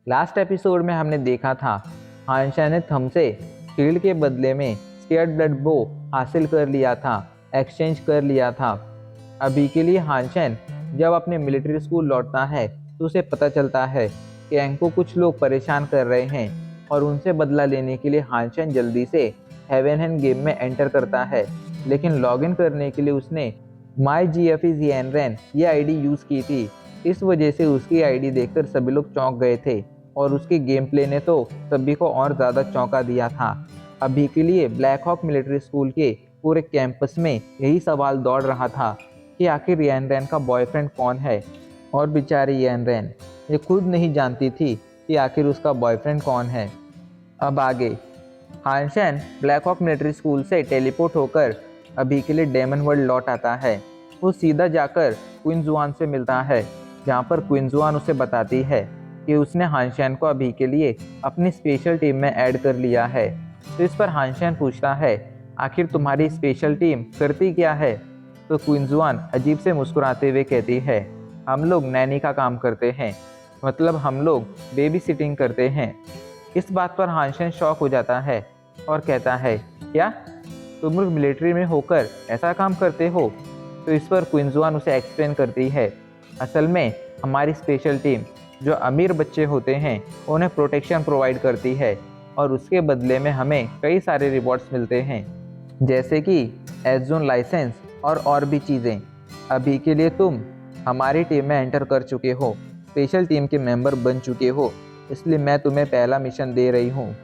Last episode में हमने देखा था हानशा ने थम से शील्ड के बदले में स्केयर्ड ब्लड बो हासिल कर लिया था, एक्सचेंज कर लिया था। अभी के लिए हानशन जब अपने मिलिट्री स्कूल लौटता है तो उसे पता चलता है कि एंग को कुछ लोग परेशान कर रहे हैं और उनसे बदला लेने के लिए हानशन जल्दी से हेवन गेम में एंटर करता है। लेकिन लॉगिन करने के लिए उसने माई जी एफ ई ये आईडी यूज़ की थी। इस वजह से उसकी आईडी देखकर सभी लोग चौंक गए थे और उसके गेम प्ले ने तो सभी को और ज़्यादा चौंका दिया था। अभी के लिए ब्लैक हॉक मिलिट्री स्कूल के पूरे कैंपस में यही सवाल दौड़ रहा था कि आखिर यान रैन का बॉयफ्रेंड कौन है। और बेचारी यान रैन ये खुद नहीं जानती थी कि आखिर उसका बॉयफ्रेंड कौन है। अब आगे हानशन ब्लैक हॉक मिलिट्री स्कूल से टेलीपोर्ट होकर अभी के लिए डेमन वर्ल्ड लौट आता है। वो सीधा जाकर क्वीन जुआन से मिलता है, जहाँ पर क्वीन जुआन उसे बताती है कि उसने हानशन को अभी के लिए अपनी स्पेशल टीम में ऐड कर लिया है। तो इस पर हानशन पूछता है, आखिर तुम्हारी स्पेशल टीम करती क्या है? तो क्वीन जुआन अजीब से मुस्कुराते हुए कहती है, हम लोग नैनी का काम करते हैं, मतलब हम लोग बेबी सिटिंग करते हैं। इस बात पर हानशन शॉक हो जाता है और कहता है, क्या तुम लोग मिलिट्री में होकर ऐसा काम करते हो? तो इस पर क्वीन जुआन उसे एक्सप्लेन करती है, असल में हमारी स्पेशल टीम जो अमीर बच्चे होते हैं उन्हें प्रोटेक्शन प्रोवाइड करती है और उसके बदले में हमें कई सारे रिवॉर्ड्स मिलते हैं, जैसे कि एस जोन लाइसेंस और भी चीज़ें। अभी के लिए तुम हमारी टीम में एंटर कर चुके हो, स्पेशल टीम के मेंबर बन चुके हो, इसलिए मैं तुम्हें पहला मिशन दे रही हूँ।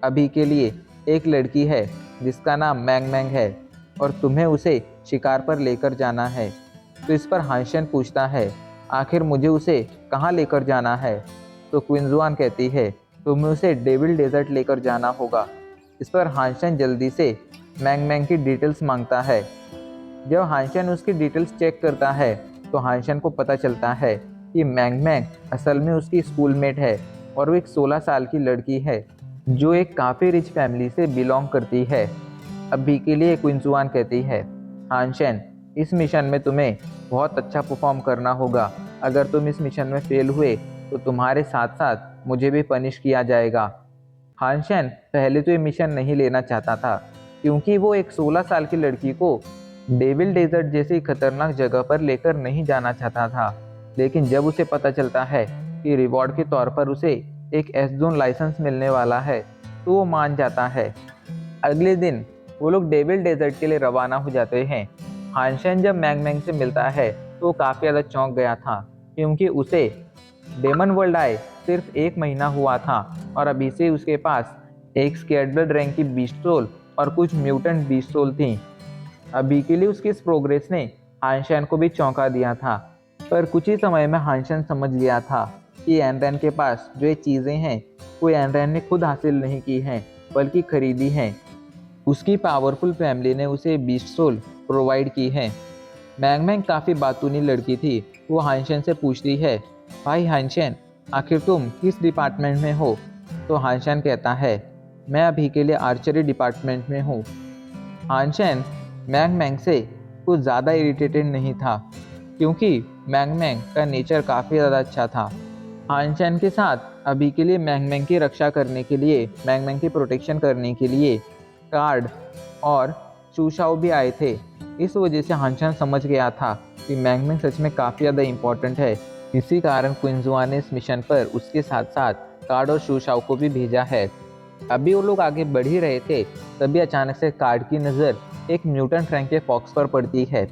अभी के लिए एक लड़की है जिसका नाम मैंग मैंग है और तुम्हें उसे शिकार पर लेकर जाना है। तो इस पर हानशन पूछता है, आखिर मुझे उसे कहाँ लेकर जाना है? तो क्वीन जुआन कहती है, तुम्हें उसे डेविल डेजर्ट लेकर जाना होगा। इस पर हानशन जल्दी से मैंग मैंग की डिटेल्स मांगता है। जब हानशन उसकी डिटेल्स चेक करता है तो हानशन को पता चलता है कि मैंग मैंग असल में उसकी स्कूलमेट है और वो एक 16 साल की लड़की है जो एक काफ़ी रिच फैमिली से बिलोंग करती है। अभी के लिए क्वीन जुआन कहती है, हानशन इस मिशन में तुम्हें बहुत अच्छा परफॉर्म करना होगा। अगर तुम इस मिशन में फेल हुए तो तुम्हारे साथ साथ मुझे भी पनिश किया जाएगा। हानशन पहले तो ये मिशन नहीं लेना चाहता था क्योंकि वो एक 16 साल की लड़की को डेविल डेजर्ट जैसी खतरनाक जगह पर लेकर नहीं जाना चाहता था। लेकिन जब उसे पता चलता है कि रिवॉर्ड के तौर पर उसे एक एस जोन लाइसेंस मिलने वाला है तो वो मान जाता है। अगले दिन वो लोग डेविल डेजर्ट के लिए रवाना हो जाते हैं। हानशन जब मैंग मैंग से मिलता है तो वो काफ़ी ज़्यादा चौंक गया था क्योंकि उसे डेमन वर्ल्ड आए सिर्फ 1 महीना हुआ था और अभी से उसके पास एक स्केर्ड रैंक की बीस्ट सोल और कुछ म्यूटेंट बीस्ट सोल थी। अभी के लिए उसकी इस प्रोग्रेस ने हानशन को भी चौंका दिया था। पर कुछ ही समय में हानशन समझ गया था कि एनरैन के पास जो ये चीज़ें हैं वो एनरैन ने खुद हासिल नहीं की हैं बल्कि खरीदी हैं। उसकी पावरफुल फैमिली ने उसे बीस्ट सोल प्रोवाइड की है। मैंग मैंग काफ़ी बातूनी लड़की थी। वो हानशन से पूछती है, भाई हानशन आखिर तुम किस डिपार्टमेंट में हो? तो हानशन कहता है, मैं अभी के लिए आर्चरी डिपार्टमेंट में हूँ। हानशन मैंग मैंग से कुछ ज़्यादा इरिटेटेड नहीं था क्योंकि मैंग मैंग का नेचर काफ़ी ज़्यादा अच्छा था। हानशन के साथ अभी के लिए मैंग मैंग की रक्षा करने के लिए, मैंग मैंग की प्रोटेक्शन करने के लिए कार्ड और चूशाओ भी आए थे। इस वजह से हानशन समझ गया था कि मैंग मैंग सच में काफ़ी ज़्यादा इम्पोर्टेंट है। इसी कारण क्विंजुआ ने इस मिशन पर उसके साथ साथ कार्ड और चूशाओ को भी भेजा है। अभी वो लोग आगे बढ़ ही रहे थे तभी अचानक से कार्ड की नज़र एक म्यूटेंट रैंक के फॉक्स पर पड़ती है।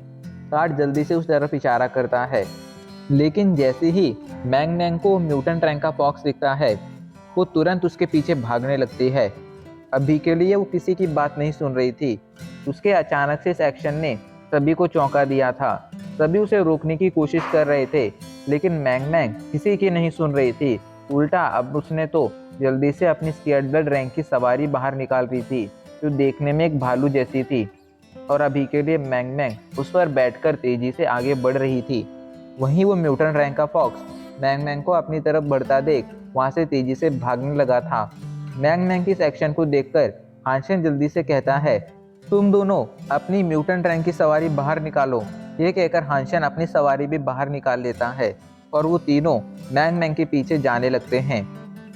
कार्ड जल्दी से उस तरफ इशारा करता है, लेकिन जैसे ही मैंग मैंग को म्यूटेंट रैंक का फॉक्स दिखता है वो तुरंत उसके पीछे भागने लगती है। अभी के लिए वो किसी की बात नहीं सुन रही थी। उसके अचानक से इस एक्शन ने सभी को चौंका दिया था। सभी उसे रोकने की कोशिश कर रहे थे लेकिन मैंग मैंग किसी की नहीं सुन रही थी। उल्टा अब उसने तो जल्दी से अपनी स्केर्ड ब्लड रैंक की सवारी बाहर निकाल रही थी जो देखने में एक भालू जैसी थी। और अभी के लिए मैंग मैंग उस पर बैठकर तेजी से आगे बढ़ रही थी। वहीं वो म्यूटेंट रैंक का फॉक्स मैंग मैंग को अपनी तरफ बढ़ता देख वहां से तेजी से भागने लगा था। मैंग मैंग की इस एक्शन को देखकर हानशन जल्दी से कहता है, तुम दोनों अपनी म्यूटेंट रैंक की सवारी बाहर निकालो। ये कहकर हानशन अपनी सवारी भी बाहर निकाल लेता है और वो तीनों मैंग मैंग के पीछे जाने लगते हैं।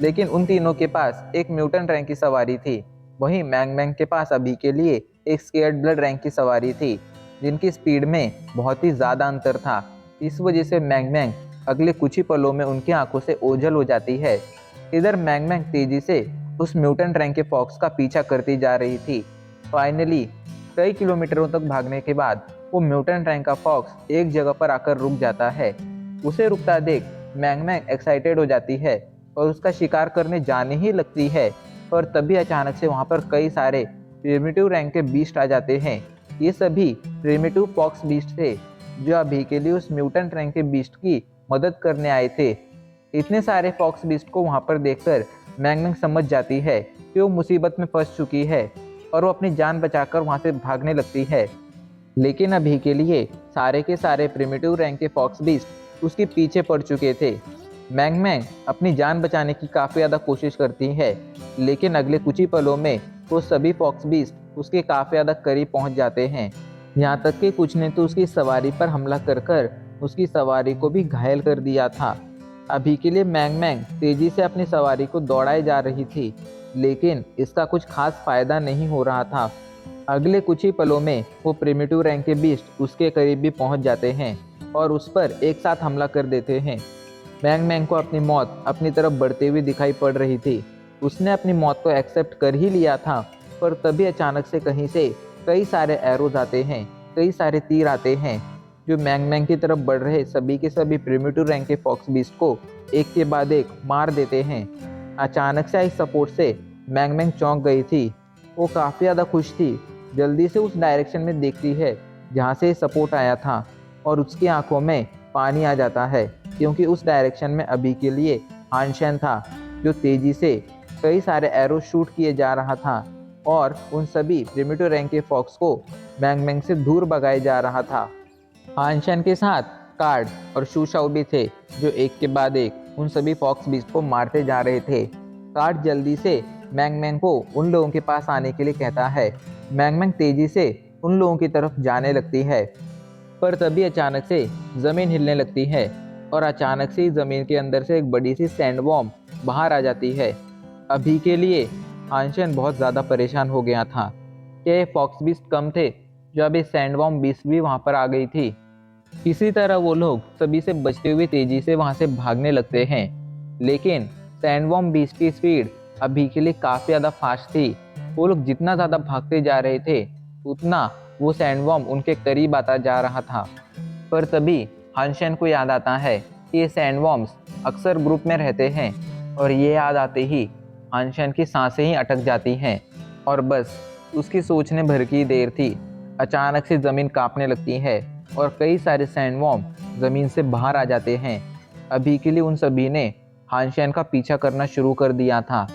लेकिन उन तीनों के पास एक म्यूटेंट रैंक की सवारी थी। वहीं मैंग मैंग के पास अभी के लिए एक स्केयर्ड ब्लड रैंक की सवारी थी, जिनकी स्पीड में बहुत ही ज़्यादा अंतर था। इस वजह से मैंग मैंग अगले कुछ ही पलों में उनकी आंखों से ओझल हो जाती है। इधर मैंग मैंग तेजी से उस म्यूटेंट रैंक के फॉक्स का पीछा करती जा रही थी। फाइनली कई किलोमीटरों तक भागने के बाद वो म्यूटेंट रैंक का फॉक्स एक जगह पर आकर रुक जाता है। उसे रुकता देख मैंग मैंग एक्साइटेड हो जाती है और उसका शिकार करने जाने ही लगती है। और तभी अचानक से वहाँ पर कई सारे प्रिमिटिव रैंक के बीस्ट आ जाते हैं। ये सभी प्रिमिटिव फॉक्स बीस्ट थे, जो अभी के लिए उस म्यूटेंट रैंक के बीस्ट की मदद करने आए थे। इतने सारे फॉक्स बीस्ट को वहाँ पर देखकर मैंग मैंग समझ जाती है कि वो मुसीबत में फंस चुकी है और वो अपनी जान बचाकर वहाँ से भागने लगती है। लेकिन अभी के लिए सारे के सारे प्रिमिटिव रैंक के फॉक्स बीस्ट उसके पीछे पड़ चुके थे। मैंग मैंग अपनी जान बचाने की काफ़ी ज़्यादा कोशिश करती है, लेकिन अगले कुछ ही पलों में वो सभी फॉक्स बीस्ट उसके काफ़ी ज़्यादा करीब पहुंच जाते हैं। यहाँ तक कि कुछ ने तो उसकी सवारी पर हमला कर कर उसकी सवारी को भी घायल कर दिया था। अभी के लिए मैंग मैंग तेजी से अपनी सवारी को दौड़ाए जा रही थी, लेकिन इसका कुछ खास फायदा नहीं हो रहा था। अगले कुछ ही पलों में वो प्रिमिटिव रैंक के बीस्ट उसके करीब भी पहुंच जाते हैं और उस पर एक साथ हमला कर देते हैं। मैंग मैंग को अपनी मौत अपनी तरफ बढ़ते हुए दिखाई पड़ रही थी। उसने अपनी मौत को एक्सेप्ट कर ही लिया था, पर तभी अचानक से कहीं से कई सारे एरोज आते हैं, कई सारे तीर आते हैं, जो मैंग मैंग की तरफ बढ़ रहे सभी के सभी प्रिमिटिव रैंक के फॉक्स बीस्ट को एक के बाद एक मार देते हैं। अचानक से आई सपोर्ट से मैंग मैंग चौंक गई थी। वो काफ़ी ज़्यादा खुश थी। जल्दी से उस डायरेक्शन में देखती है जहाँ से सपोर्ट आया था, और उसकी आंखों में पानी आ जाता है, क्योंकि उस डायरेक्शन में अभी के लिए हान शेन था, जो तेजी से कई सारे एरो शूट किए जा रहा था और उन सभी प्रिमिटिव रैंक के फॉक्स को मैंग मैंग से दूर भगाए जा रहा था। हान शेन के साथ कार्ड और शू शाओ भी थे, जो एक के बाद एक उन सभी फॉक्स बीस्ट को मारते जा रहे थे। कार्ड जल्दी से मैंग मैंग को उन लोगों के पास आने के लिए कहता है। मैंग मैंग तेजी से उन लोगों की तरफ जाने लगती है, पर तभी अचानक से ज़मीन हिलने लगती है और अचानक से ज़मीन के अंदर से एक बड़ी सी सैंड वॉर्म बाहर आ जाती है। अभी के लिए हानशन बहुत ज़्यादा परेशान हो गया था कि ये फॉक्स बीस्ट कम थे, जो अभी सैंड वॉर्म बीस्ट भी वहाँ पर आ गई थी। किसी तरह वो लोग सभी से बचते हुए तेजी से वहाँ से भागने लगते हैं, लेकिन सैंडवॉर्म बीस्ट की स्पीड अभी के लिए काफ़ी ज़्यादा फास्ट थी। वो लोग जितना ज़्यादा भागते जा रहे थे, उतना वो सैंडवॉर्म उनके करीब आता जा रहा था। पर तभी हानशेन को याद आता है कि ये सैंडवॉर्म्स अक्सर ग्रुप में रहते हैं, और ये याद आते ही हानशेन की सांसें ही अटक जाती हैं। और बस उसकी सोचने भर की देर थी, अचानक से ज़मीन कांपने लगती है और कई सारे सैंडवॉर्म ज़मीन से बाहर आ जाते हैं। अभी के लिए उन सभी ने हानशेन का पीछा करना शुरू कर दिया था।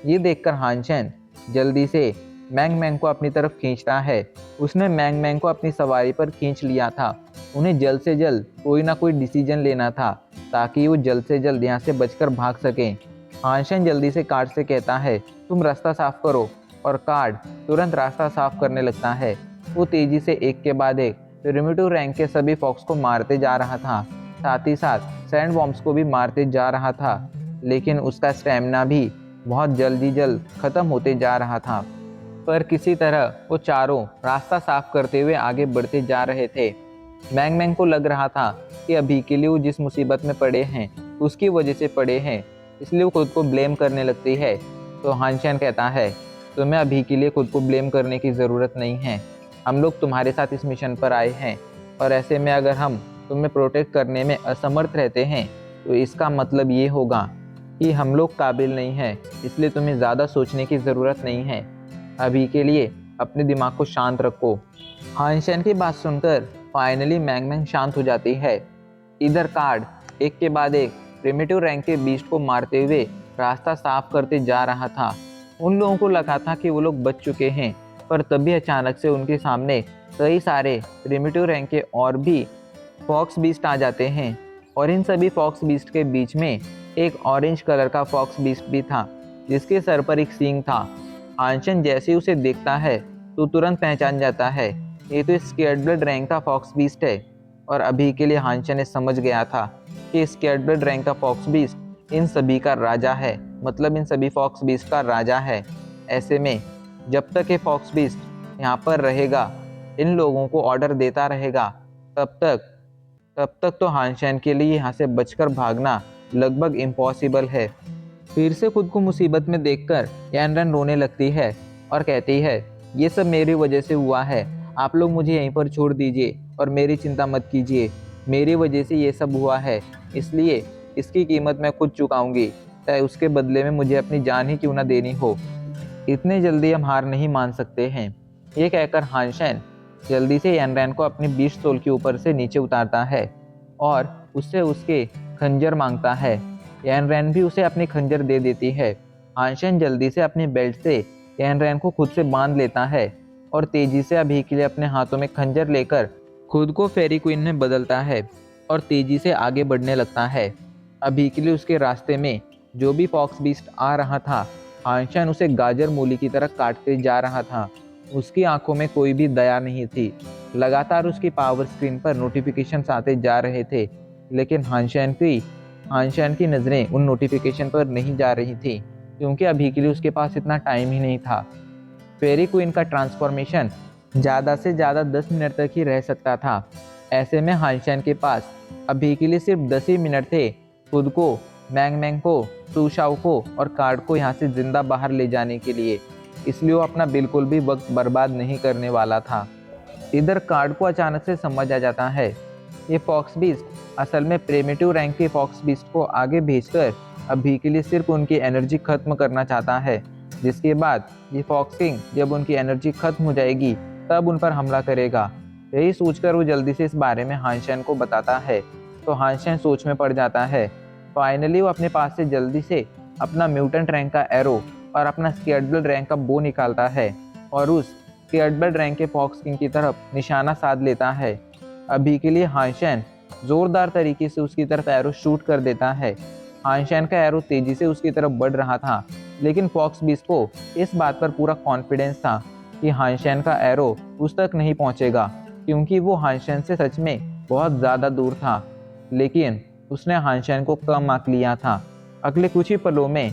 ये देखकर हानशेन जल्दी से मैंग मैंग को अपनी तरफ खींचता है। उसने मैंग मैंग को अपनी सवारी पर खींच लिया था। उन्हें जल्द से जल्द कोई ना कोई डिसीजन लेना था, ताकि वो जल्द से जल्द यहाँ से बचकर भाग सकें। हानशेन जल्दी से कार्ड से कहता है, तुम रास्ता साफ करो, और कार्ड तुरंत रास्ता साफ करने लगता है। वो तेजी से एक के बाद एक प्रिमिटिव रैंक के सभी फॉक्स को मारते जा रहा था, साथ ही साथ सैंड वॉर्म्स को भी मारते जा रहा था, लेकिन उसका स्टैमिना भी बहुत जल्दी जल्द खत्म होते जा रहा था। पर किसी तरह वो चारों रास्ता साफ करते हुए आगे बढ़ते जा रहे थे। मैंग मैंग को लग रहा था कि अभी के लिए वो जिस मुसीबत में पड़े हैं उसकी वजह से पड़े हैं, इसलिए वो खुद को ब्लेम करने लगती है। तो हानशेन कहता है, तुम्हें अभी के लिए खुद को ब्लेम करने की ज़रूरत नहीं है। हम लोग तुम्हारे साथ इस मिशन पर आए हैं, और ऐसे में अगर हम तुम्हें प्रोटेक्ट करने में असमर्थ रहते हैं, तो इसका मतलब ये होगा कि हम लोग काबिल नहीं हैं, इसलिए तुम्हें ज़्यादा सोचने की ज़रूरत नहीं है। अभी के लिए अपने दिमाग को शांत रखो। हानशेन की बात सुनकर फाइनली मैंग मैंग शांत हो जाती है। इधर कार्ड एक के बाद एक प्रिमिटिव रैंक के बीस्ट को मारते हुए रास्ता साफ करते जा रहा था। उन लोगों को लगा था कि वो लोग बच चुके हैं, पर तभी अचानक से उनके सामने कई सारे प्रिमिटिव रैंक के और भी फॉक्स बीस्ट आ जाते हैं, और इन सभी फॉक्स बीस्ट के बीच में एक ऑरेंज कलर का फॉक्स बीस्ट भी था, जिसके सर पर एक सींग था। हानशन जैसे ही उसे देखता है तो तुरंत पहचान जाता है, ये तो स्केयर्ड ब्लड रैंक का फॉक्स बीस्ट है। और अभी के लिए हानशन ने समझ गया था कि स्केयर्ड ब्लड रैंक का फॉक्स बीस्ट इन सभी का राजा है, मतलब इन सभी फॉक्स बीस्ट का राजा है। ऐसे में जब तक ये फॉक्स बीस्ट यहाँ पर रहेगा, इन लोगों को ऑर्डर देता रहेगा, तब तक तो हानशैन के लिए यहाँ से बचकर भागना लगभग इम्पॉसिबल है। फिर से खुद को मुसीबत में देखकर यानरन रोने लगती है और कहती है, ये सब मेरी वजह से हुआ है, आप लोग मुझे यहीं पर छोड़ दीजिए और मेरी चिंता मत कीजिए। मेरी वजह से ये सब हुआ है, इसलिए इसकी कीमत मैं खुद चुकाऊंगी, चाहे उसके बदले में मुझे अपनी जान ही क्यों ना देनी हो। इतने जल्दी हम हार नहीं मान सकते हैं। ये कहकर हानशैन जल्दी से यानरैन को अपनी 20 तोल के ऊपर से नीचे उतारता है और उससे उसके खंजर मांगता है। यानरैन भी उसे अपनी खंजर दे देती है। हानशैन जल्दी से अपनी बेल्ट से यानरैन को खुद से बांध लेता है और तेजी से अभी के लिए अपने हाथों में खंजर लेकर खुद को फेरी क्वीन में बदलता है और तेजी से आगे बढ़ने लगता है। अभी के लिए उसके रास्ते में जो भी फॉक्स बीस्ट आ रहा था, हानशैन उसे गाजर मूली की तरह काटते जा रहा था। उसकी आंखों में कोई भी दया नहीं थी। लगातार उसकी पावर स्क्रीन पर नोटिफिकेशंस आते जा रहे थे, लेकिन हानशैन की नज़रें उन नोटिफिकेशन पर नहीं जा रही थी, क्योंकि अभी के लिए उसके पास इतना टाइम ही नहीं था। फेरी क्वीन का ट्रांसफॉर्मेशन ज़्यादा से ज़्यादा 10 मिनट तक ही रह सकता था। ऐसे में हानशैन के पास अभी के लिए सिर्फ 10 ही मिनट थे खुद को, मैंग मैंग को, सुशाओ को और कार्ड को यहाँ से जिंदा बाहर ले जाने के लिए। इसलिए वो अपना बिल्कुल भी वक्त बर्बाद नहीं करने वाला था। इधर कार्ड को अचानक से समझ आ जाता है, ये फॉक्स बीस्ट असल में प्रिमिटिव रैंक के फॉक्स बीस्ट को आगे भेजकर अभी के लिए सिर्फ उनकी एनर्जी खत्म करना चाहता है, जिसके बाद ये फॉक्स किंग जब उनकी एनर्जी खत्म हो जाएगी तब उन पर हमला करेगा। यही सोचकर वो जल्दी से इस बारे में हानशैन को बताता है, तो हानशैन सोच में पड़ जाता है। फाइनली वो अपने पास से जल्दी से अपना म्यूटेंट रैंक का एरो और अपना स्केयर्ड ब्लड रैंक का बो निकालता है और उस स्केयर्ड ब्लड रैंक के फॉक्स किंग की तरफ निशाना साध लेता है। अभी के लिए हानशैन जोरदार तरीके से उसकी तरफ एरो शूट कर देता है। हानशैन का एरो तेजी से उसकी तरफ बढ़ रहा था, लेकिन फॉक्स बीस्ट को इस बात पर पूरा कॉन्फिडेंस था कि हानशैन का एरो उस तक नहीं पहुंचेगा, क्योंकि वो हानशैन से सच में बहुत ज़्यादा दूर था। लेकिन उसने हानशैन को कम आंक लिया था। अगले कुछ ही पलों में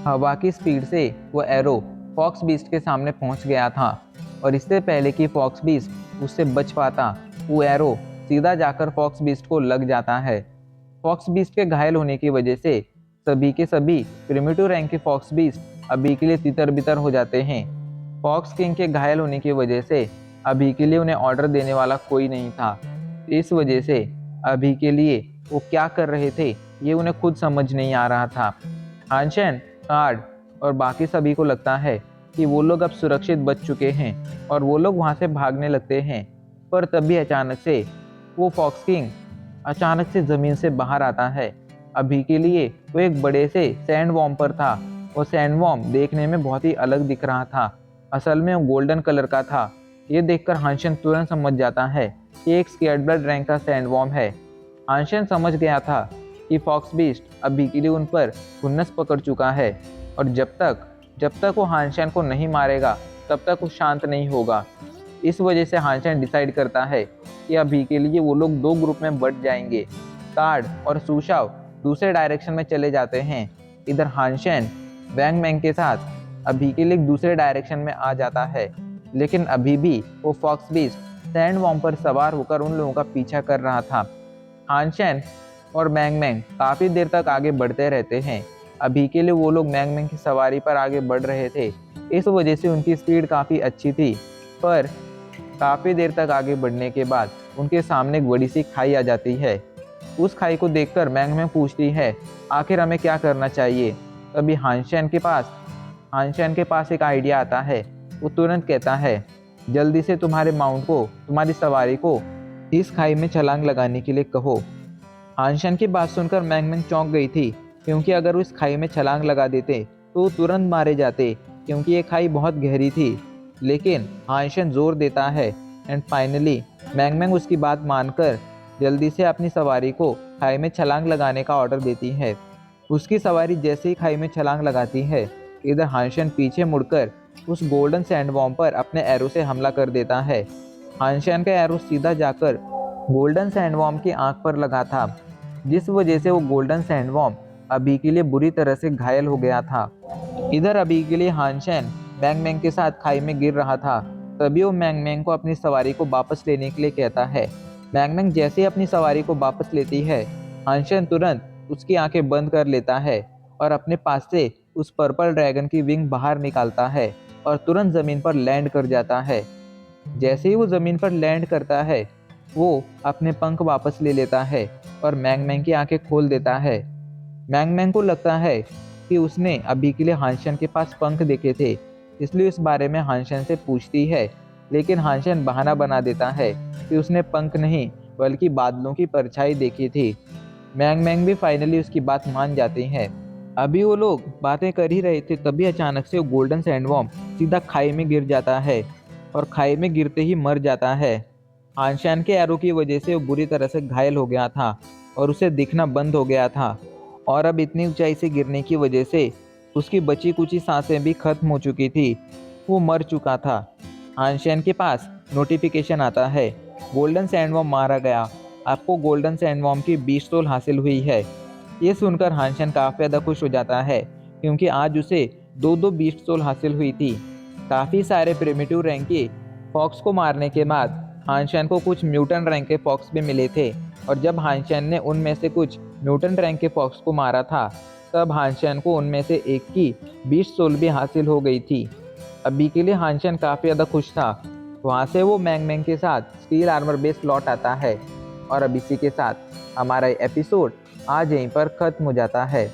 हवा की स्पीड से वो एरो फॉक्स बीस्ट के सामने पहुंच गया था और इससे पहले कि फॉक्स बीस्ट उससे बच पाता, वो एरो सीधा जाकर फॉक्स बीस्ट को लग जाता है। फॉक्स बीस्ट के घायल होने की वजह से सभी के सभी प्रिमिटिव रैंक के फॉक्स बीस्ट अभी के लिए तितर बितर हो जाते हैं। फॉक्स किंग के घायल होने की वजह से अभी के लिए उन्हें ऑर्डर देने वाला कोई नहीं था। इस वजह से अभी के लिए वो क्या कर रहे थे ये उन्हें खुद समझ नहीं आ रहा था। हानशैन, कार्ड और बाकी सभी को लगता है कि वो लोग अब सुरक्षित बच चुके हैं और वो लोग वहाँ से भागने लगते हैं। पर तभी अचानक से वो फॉक्स किंग अचानक से ज़मीन से बाहर आता है। अभी के लिए वो एक बड़े से सैंड वॉर्म पर था। वो सैंड वॉर्म देखने में बहुत ही अलग दिख रहा था। असल में वो गोल्डन कलर का था। ये देखकर हानशैन तुरंत समझ जाता है कि एक स्केयर्ड ब्लड रैंक का सैंड वॉर्म है। हानशैन समझ गया था कि फॉक्स बीस्ट अभी के लिए उन पर खुन्नस पकड़ चुका है और जब तक वो हानशैन को नहीं मारेगा तब तक वो शांत नहीं होगा। इस वजह से हानशैन डिसाइड करता है कि अभी के लिए वो लोग दो ग्रुप में बट जाएंगे। कार्ड और सुशाओ दूसरे डायरेक्शन में चले जाते हैं। इधर हानशैन वैंग मैंग के साथ अभी के लिए दूसरे डायरेक्शन में आ जाता है, लेकिन अभी भी वो फॉक्स बीस्ट सैंड वॉर्म पर सवार होकर उन लोगों का पीछा कर रहा था। हानशैन और मैंग मैंग काफ़ी देर तक आगे बढ़ते रहते हैं। अभी के लिए वो लोग मैंग मैंग की सवारी पर आगे बढ़ रहे थे, इस वजह से उनकी स्पीड काफ़ी अच्छी थी। पर काफ़ी देर तक आगे बढ़ने के बाद उनके सामने एक बड़ी सी खाई आ जाती है। उस खाई को देखकर मैंग मैंग पूछती है, आखिर हमें क्या करना चाहिए। तभी हानशैन के पास एक आइडिया आता है। वो तुरंत कहता है, जल्दी से तुम्हारी सवारी को इस खाई में छलांग लगाने के लिए कहो। हानशैन की बात सुनकर मैंग मैंग चौंक गई थी, क्योंकि अगर वो इस खाई में छलांग लगा देते तो वो तुरंत मारे जाते, क्योंकि ये खाई बहुत गहरी थी। लेकिन हानशैन जोर देता है एंड फाइनली मैंग मैंग उसकी बात मानकर जल्दी से अपनी सवारी को खाई में छलांग लगाने का ऑर्डर देती है। उसकी सवारी जैसे ही खाई में छलांग लगाती है, इधर हानशैन पीछे मुड़कर उस गोल्डन सैंडवॉर्म पर अपने एरो से हमला कर देता है। हानशैन का एरो सीधा जाकर गोल्डन सैंडवॉर्म की आंख पर लगा था, जिस वजह से वो गोल्डन सैंडवॉर्म अभी के लिए बुरी तरह से घायल हो गया था। इधर अभी के लिए हानशेन मैंग मैंग के साथ खाई में गिर रहा था। तभी वो मैंग मैंग को अपनी सवारी को वापस लेने के लिए कहता है। मैंग मैंग जैसे ही अपनी सवारी को वापस लेती है, हानशेन तुरंत उसकी आंखें बंद कर लेता है और अपने पास से उस पर्पल ड्रैगन की विंग बाहर निकालता है और तुरंत जमीन पर लैंड कर जाता है। जैसे ही वो जमीन पर लैंड करता है, वो अपने पंख वापस ले लेता है और मैंग मैंग की आंखें खोल देता है। मैंग मैंग को लगता है कि उसने अभी के लिए हानशन के पास पंख देखे थे, इसलिए इस बारे में हानशन से पूछती है। लेकिन हानशन बहाना बना देता है कि उसने पंख नहीं बल्कि बादलों की परछाई देखी थी। मैंग मैंग भी फाइनली उसकी बात मान जाती हैं। अभी वो लोग बातें कर ही रहे थे, तभी अचानक से वो गोल्डन सैंडवर्म सीधा खाई में गिर जाता है और खाई में गिरते ही मर जाता है। हानशान के एरो की वजह से वो बुरी तरह से घायल हो गया था और उसे दिखना बंद हो गया था, और अब इतनी ऊंचाई से गिरने की वजह से उसकी बची कुची सांसें भी खत्म हो चुकी थी। वो मर चुका था। हानशैन के पास नोटिफिकेशन आता है, गोल्डन सैंडवर्म मारा गया, आपको गोल्डन सैंडवर्म की 20 सोल हासिल हुई है। ये सुनकर हानशैन काफ़ी ज़्यादा खुश हो जाता है, क्योंकि आज उसे दो दो 20 सोल हासिल हुई थी। काफ़ी सारे प्रिमिटिव रैंक के फॉक्स को मारने के बाद हानशैन को कुछ म्यूटेंट रैंक के फॉक्स भी मिले थे, और जब हानशैन ने उनमें से कुछ म्यूटेंट रैंक के फॉक्स को मारा था, तब हानशैन को उनमें से एक की 20 सोल भी हासिल हो गई थी। अभी के लिए हानशैन काफ़ी ज़्यादा खुश था। वहाँ से वो मैंग मैंग के साथ स्टील आर्मर बेस लौट आता है, और अब इसी के साथ हमारा एपिसोड आज यहीं पर ख़त्म हो जाता है।